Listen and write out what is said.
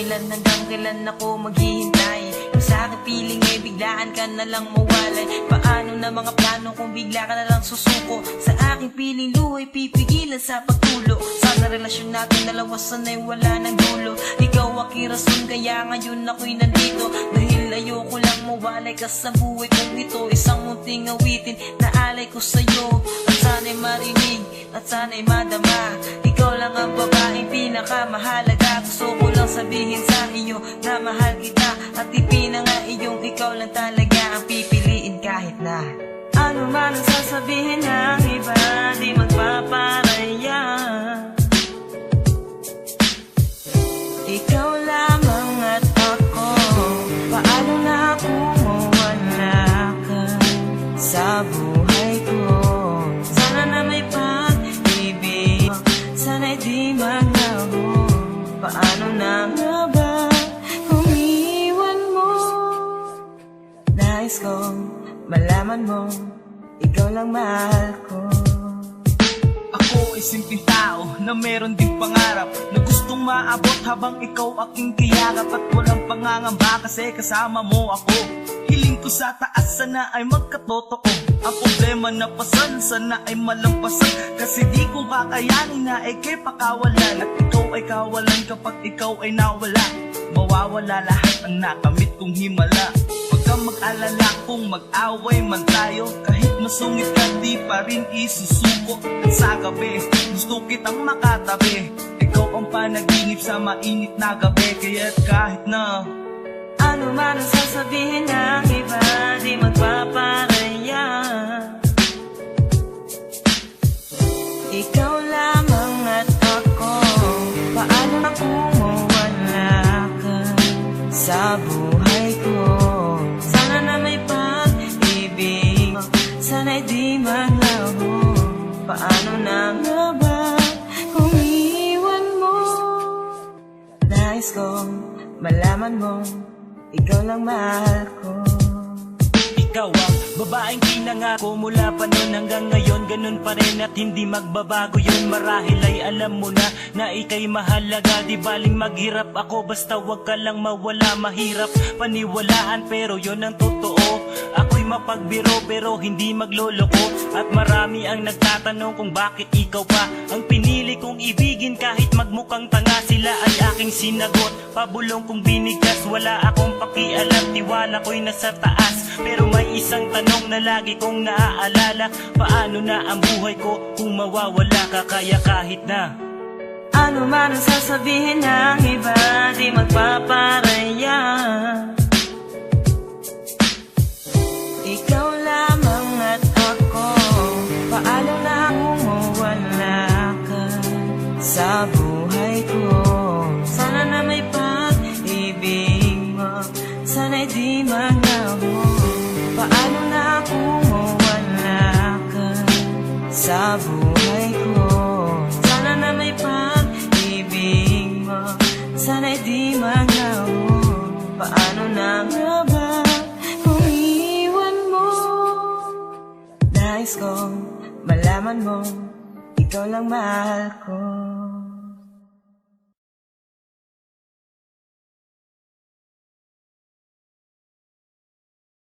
hanggang kailan ako maghihintay? Kung sa aking piling ay biglaan ka na lang mawalay. Paano na mga plano kung bigla ka na lang susuko? Sa aking piling luhay pipigilan sa pagtulo. Sana relasyon natin dalawa sanay wala ng dulo. Ikaw aking rason kaya ngayon ako'y nandito. Dahil ayoko lang mawalay ka sa buhay kong ito. Isang munting awitin na alay ko sa'yo. At sana'y marinig at sana'y madama. Ikaw lang ang babaeng pinakamahalaga. Gusto ko lang sabihin sa iyo na mahal kita. At ipinanga iyong ikaw lang talaga ang pipiliin kahit na ano man ang sasabihin ng iba, di magpaparaya. Ikaw lamang at ako. Paano na kung mawala ka sa buhay ko? Sana na may pag-ibig, sana'y di maglaho. Paano na nga ba kung iwan mo? Nais kong malaman mo, ikaw lang mahal ko. Ako ay simpleng tao na meron ding pangarap na gustong maabot habang ikaw aking kiyakap. At walang pangangamba kasi kasama mo ako. Hiling ko sa taas sana ay magkatotoo. Ang problema na pasan sana ay malampasan. Kasi di ko kakayanin na ikay pakawalan. At ikaw ay kawalan kapag ikaw ay nawala. Mawawala lahat ang nakamit kong himala. Huwag kang mag-alala kung mag-away man tayo. Kahit masungit ka di pa rin isusuko. At sa gabi gusto kitang makatabi. Ikaw ang panaginip sa mainit na gabi. Kaya't kahit na ano man ang sasabihin ng iba, di magpaparaya. Ikaw lamang at ako. Paano na kung mawala ka sa buhay ko? Sana na may pag-ibig, sana'y di maglaho. Paano na nga ba kung iwan mo? Nais kong malaman mo, ikaw lang mahal ko. ikaw ang babaeng pinangako mula pa noon hanggang ngayon. Ganun pa rin at hindi magbabago yun. Marahil ay alam mo na ika'y mahalaga. Di baling maghirap ako basta wag ka lang mawala. Mahirap paniwalaan pero yun ang totoo. Ako'y mapagbiro pero hindi magloloko. At marami ang nagtatanong kung bakit ikaw pa ang pinili kong ibigin. Kahit magmukhang tanga sila ay aking sinagot. Pabulong kong binigkas, wala akong pakialam. Tiwala ko'y nasa taas pero may isang tanong na lagi kong naaalala. Paano na ang buhay ko kung mawawala ka? Kaya kahit na ano man ang sasabihin ng iba, di magpaparaya. Ikaw lamang at ako. Paano na kung mawala ka sa buhay ko? Sana na may pag-ibig mo, sana'y di maglaho. Paano na kung mawala ka sa buhay ko? Sana na may pag-ibig mo, sana'y di maglaho. Paano na nga ba kung iwan mo? Nais kong malaman mo, ikaw lang mahal ko.